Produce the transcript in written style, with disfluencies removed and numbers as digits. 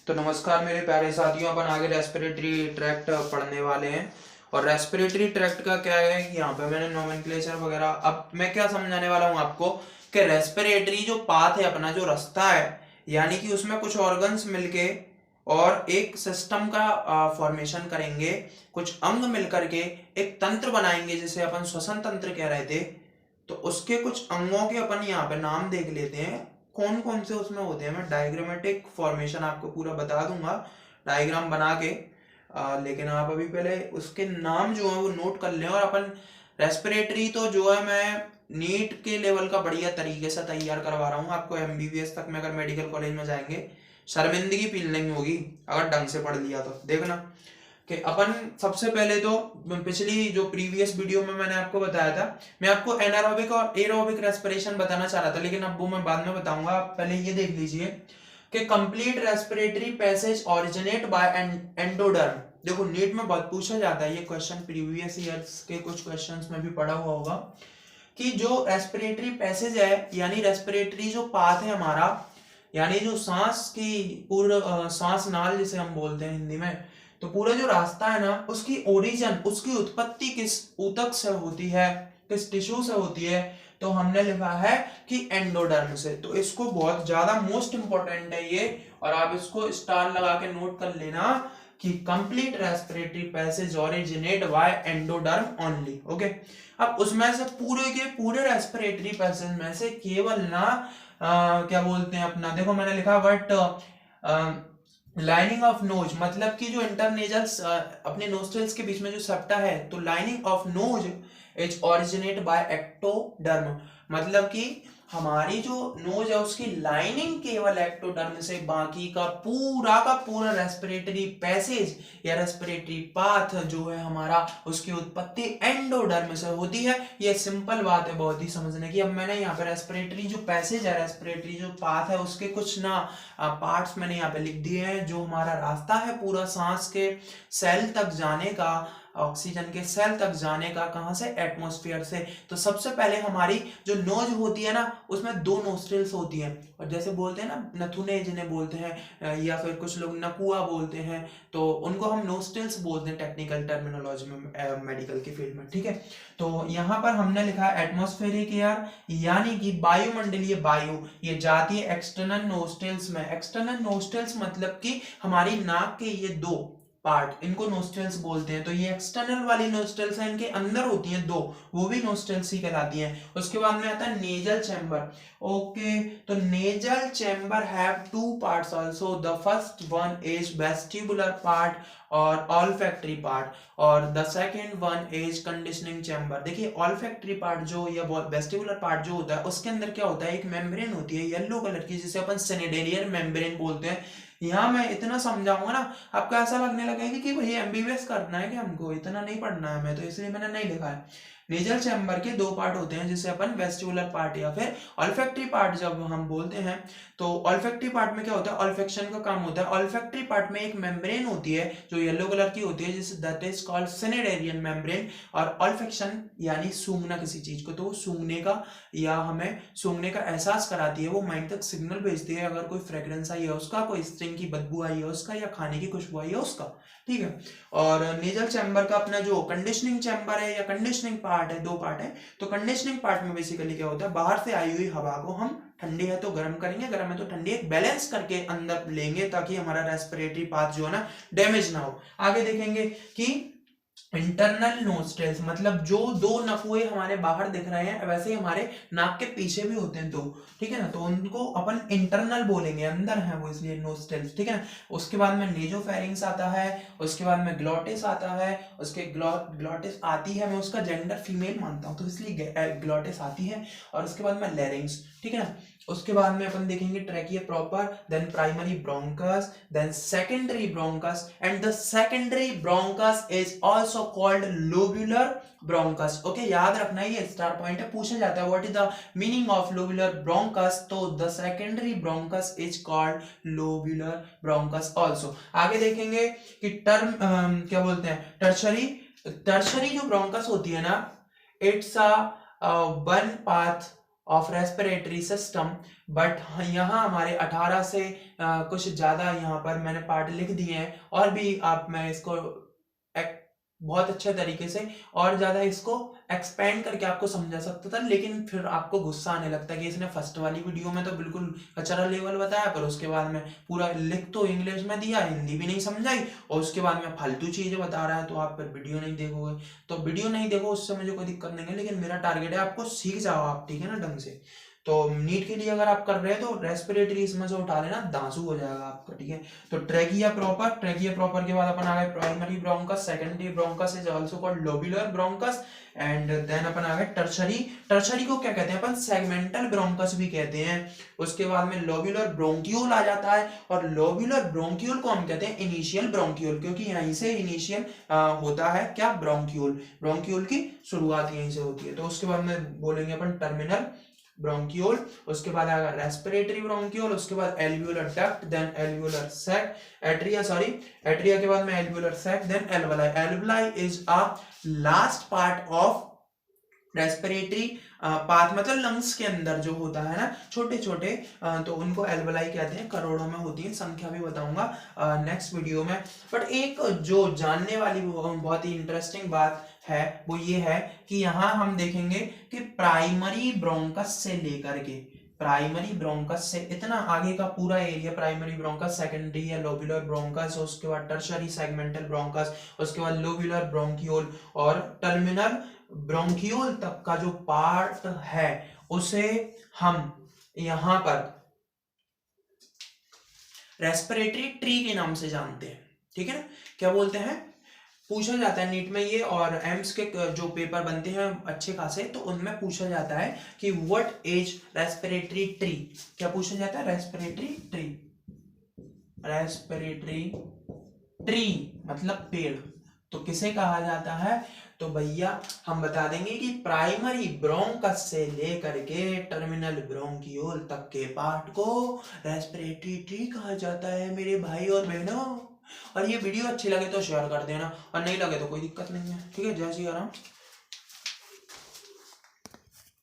तो नमस्कार मेरे प्यारे साथियों, अपन आगे रेस्पिरेटरी ट्रैक्ट पढ़ने वाले हैं। और रेस्पिरेटरी ट्रैक्ट का क्या है कि यहाँ पे मैंने नोमेनक्लेचर वगैरह, अब मैं क्या समझाने वाला हूँ आपको कि रेस्पिरेटरी जो पाथ है, अपना जो रास्ता है, यानी कि उसमें कुछ ऑर्गन्स मिलके और एक सिस्टम का फॉर्मेशन करेंगे, कुछ अंग मिलकर के एक तंत्र बनाएंगे जिसे अपन श्वसन तंत्र कह रहे थे। तो उसके कुछ अंगों के अपन यहाँ पे नाम देख लेते हैं, कौन कौन से उसमें होते हैं। मैं डायग्रामेटिक फॉर्मेशन आपको पूरा बता दूंगा डायग्राम बना के, लेकिन आप अभी पहले उसके नाम जो है वो नोट कर लें। और अपन रेस्पिरेटरी तो जो है मैं नीट के लेवल का बढ़िया तरीके से तैयार करवा रहा हूँ आपको। एमबीबीएस तक में अगर मेडिकल कॉलेज में जाएंगे शर्मिंदगी फील नहीं होगी अगर ढंग से पढ़ लिया तो। देखना कि अपन सबसे पहले तो पिछली जो प्रीवियस वीडियो में मैंने आपको बताया था, मैं आपको एनारोबिक और एरोबिक रेस्पिरेशन बताना चाह रहा था, लेकिन अब वो मैं बाद में बताऊंगा। आप पहले ये देख लीजिए कि complete respiratory passage originate by endoderm. देखो नीट में बहुत पूछा जाता है ये क्वेश्चन, प्रीवियस ईयर्स के कुछ क्वेश्चंस में भी पढ़ा हुआ होगा कि जो रेस्पिरेटरी पैसेज है यानी रेस्पिरेटरी जो पाथ है हमारा, यानी जो सांस की पूर्ण सांस नाल जिसे हम बोलते हैं हिंदी में, तो पूरा जो रास्ता है ना उसकी ओरिजिन, उसकी उत्पत्ति किस ऊतक से होती है, किस टिश्यू से होती है, तो हमने लिखा है कि एंडोडर्म से। तो इसको बहुत ज्यादा मोस्ट इंपॉर्टेंट है ये, और आप इसको स्टार लगा के नोट कर लेना कि complete respiratory passage originate by endoderm only. Okay, अब उसमें से पूरे के पूरे रेस्पिरेटरी पैसेज में से केवल ना क्या बोलते हैं अपना, देखो मैंने लिखा बट लाइनिंग ऑफ नोज, मतलब कि जो इंटरनेजल्स अपने नोस्ट्रल्स के बीच में जो सेप्टा है, तो lining of nose is originate by ectoderm, मतलब कि हमारी जो नोज है उसकी लाइनिंग केवल एक्टोडर्म से, बाकी का पूरा रेस्पिरेटरी पैसेज या रेस्पिरेटरी पाथ जो है हमारा, उसकी उत्पत्ति एंडोडर्म से होती है। ये सिंपल बात है बहुत ही समझने की। अब मैंने यहाँ पे रेस्पिरेटरी जो पैसेज है, रेस्पिरेटरी जो पाथ है, उसके कुछ ना पार्ट्स मैंने यहाँ पे लिख दिए हैं। जो हमारा रास्ता है पूरा सांस के सेल तक जाने का, ऑक्सीजन के सेल तक जाने का, कहां से, एटमॉस्फेयर से। तो सबसे पहले हमारी जो नोज होती है ना उसमें दो नोस्ट्रिल्स होती हैं, और जैसे बोलते हैं ना नथुने जिन्हें बोलते हैं, या फिर कुछ लोग नकुआ बोलते हैं, तो उनको हम नोस्ट्रिल्स बोलते हैं टेक्निकल टर्मिनोलॉजी में, मेडिकल की फील्ड में। ठीक है, तो यहाँ पर हमने लिखा है एटमॉस्फेरिक एयर, यानी कि वायुमंडलीय वायु, ये जाती है एक्सटर्नल नोस्ट्रिल्स में। एक्सटर्नल नोस्ट्रिल्स मतलब कि हमारी नाक के ये दो पार्ट, इनको नोस्ट्रिल्स बोलते हैं। तो ये एक्सटर्नल वाली नोस्ट्रिल्स हैं, इनके अंदर होती हैं दो, वो भी नोस्ट्रिल्स ही कहलाती हैं। उसके बाद में आता है नेजल चैम्बर। ओके, तो nasal chamber have two parts also, the first one is vestibular part और ऑल्फैक्टरी पार्ट, और the second one is conditioning chamber. देखिए ऑल्फैक्टरी पार्ट जो या वेस्टिबुलर पार्ट जो होता है, उसके अंदर क्या होता है, एक मेम्ब्रेन होती है येलो कलर की जिसे अपन सिनेडेरियन मेम्ब्रेन बोलते हैं। यहाँ मैं इतना समझाऊंगा ना आपको ऐसा लगने लगेगा कि भाई एमबीबीएस करना है कि हमको इतना नहीं पढ़ना है, मैं तो इसलिए मैंने नहीं लिखा है। नेजल चैम्बर के दो पार्ट होते हैं जिसे अपन वेस्टिबुलर पार्ट या फिर ऑल्फैक्टरी पार्ट जब हम बोलते हैं, तो ऑल्फैक्टरी पार्ट में क्या होता है, ऑल्फैक्शन का काम होता है। ऑल्फैक्टरी पार्ट में एक मेम्ब्रेन होती है जो येलो कलर की होती है, जिसे दैट इज कॉल्ड सिनेडेरियन मेम्ब्रेन। और ऑल्फैक्शन यानी सूंघना किसी चीज को, तो वो सूंघने का या हमें सूंघने का एहसास कराती है, वो माइंड तक सिग्नल भेजती है अगर कोई फ्रेग्रेंस आई है उसका, कोई स्ट्रिंग की बदबू आई है उसका, या खाने की खुशबू आई है उसका। ठीक है, और नेजल चैम्बर का अपना जो कंडीशनिंग चैम्बर है या कंडीशनिंग पार्ट है, दो पार्ट है। तो कंडीशनिंग पार्ट में बेसिकली क्या होता है, बाहर से आई हुई हवा को हम ठंडी है तो गर्म करेंगे, गर्म है तो ठंडी, एक बैलेंस करके अंदर लेंगे ताकि हमारा रेस्पिरेटरी पाथ जो है ना डैमेज ना हो। आगे देखेंगे कि इंटरनल नोस्ट्रिल्स, मतलब जो दो नफुए हमारे बाहर दिख रहे हैं वैसे ही हमारे नाक के पीछे भी होते हैं दो। ठीक है ना, तो उनको अपन इंटरनल बोलेंगे, अंदर है वो इसलिए नोस्ट्रिल्स। ठीक है ना, उसके बाद में नेजोफेरिंग्स आता है, उसके बाद में ग्लॉटिस आता है, उसके ग्लॉटिस आती है, मैं उसका जेंडर फीमेल मानता हूं तो इसलिए ग्लॉटिस आती है, और उसके बाद में लैरिंग्स। ठीक है ना, उसके बाद में अपन देखेंगे trachea proper, then primary bronchus, then secondary bronchus, and the secondary bronchus is also called lobular bronchus. Okay, याद रखना ये स्टार पॉइंट है, पूछा जाता है what is the meaning of lobular bronchus, तो the secondary bronchus is called lobular bronchus also. आगे देखेंगे कि टर्म क्या बोलते हैं, टर्शरी। टर्शरी जो ब्रोंकस होती है ना, it's a one path of respiratory system, but यहाँ हमारे 18 से कुछ ज़्यादा यहाँ पर मैंने पार्ट लिख दिए हैं, और भी आप मैं इसको बहुत अच्छे तरीके से और ज़्यादा इसको एक्सपेंड करके आपको समझा सकता था, लेकिन फिर आपको गुस्सा आने लगता है कि इसने फर्स्ट वाली वीडियो में तो बिल्कुल कचरा लेवल बताया, पर उसके बाद में पूरा लिख तो इंग्लिश में दिया, हिंदी भी नहीं समझाई, और उसके बाद में फालतू चीज़ें बता रहा है, तो आप फिर वीडियो नहीं देखोगे। तो वीडियो नहीं देखो, उससे मुझे कोई दिक्कत नहीं है, लेकिन मेरा टारगेट है आपको सीख जाओ आप, ठीक है ना, ढंग से। तो नीट के लिए अगर आप कर रहे हैं तो रेस्पिरेटरी इसमें से उठा लेना, दांसू हो जाएगा आपका, ठीक है। तो ट्रेकिया प्रॉपर के बाद अपन आ गए primary bronchus, secondary bronchus is also called lobular bronchus, and then अपन आ गए टर्शरी को क्या कहते हैं अपन, सेगमेंटल ब्रोंकस भी कहते हैं। उसके बाद में लोब्यूलर ब्रोंक्यूल आ जाता है, और लोब्यूलर ब्रोंक्यूल को हम कहते हैं इनिशियल ब्रोंक्यूल, क्योंकि यहीं से इनिशियल होता है क्या, ब्रोंक्यूल की शुरुआत यहीं से होती है। तो उसके बाद में बोलेंगे अपन टर्मिनल ब्रोंक्यूल, उसके बाद आएगा रेस्पिरेटरी ब्रोंक्यूल, उसके बाद alveolar duct, then alveolar sac, atria के बाद में alveolar sac, then alveoli. Alveoli is a last part of respiratory path, मतलब लंग्स के अंदर जो होता है ना छोटे छोटे, तो उनको एल्वलाई कहते हैं, करोड़ों में होती है, संख्या भी बताऊंगा नेक्स्ट वीडियो में। बट एक जो जानने वाली बहुत ही इंटरेस्टिंग बात है वो ये है कि यहाँ हम देखेंगे कि प्राइमरी ब्रोंकस से लेकर के प्राइमरी ब्रोंकस से इतना आगे का पूरा एरिया, प्राइमरी ब्रोंकस, सेकेंडरी या लोब्यूलर ब्रोंकस, उसके बाद टर्शरी सेगमेंटल ब्रोंकस, उसके बाद लोब्यूलर ब्रोंक्यूल और टर्मिनल ब्रोंक्यूल तक का जो पार्ट है उसे हम यहां पर रेस्पिरेटरी ट्री के नाम से जानते हैं, ठीक है ना। क्या बोलते हैं, पूछा जाता है नीट में ये, और एम्स के जो पेपर बनते हैं अच्छे खासे, तो उनमें पूछा जाता है कि व्हाट इज रेस्पिरेटरी ट्री। क्या पूछा जाता है, रेस्पिरेटरी ट्री मतलब पेड़। तो किसे कहा जाता है, तो भैया हम बता देंगे कि प्राइमरी ब्रोंकस से लेकर के टर्मिनल ब्रोंक्यूल तक के पार्ट को रेस्पिरेटरी ट्री कहा जाता है मेरे भाई और बहनों। और ये वीडियो अच्छी लगे तो शेयर कर देना, और नहीं लगे तो कोई दिक्कत नहीं है, ठीक है। जय श्री राम।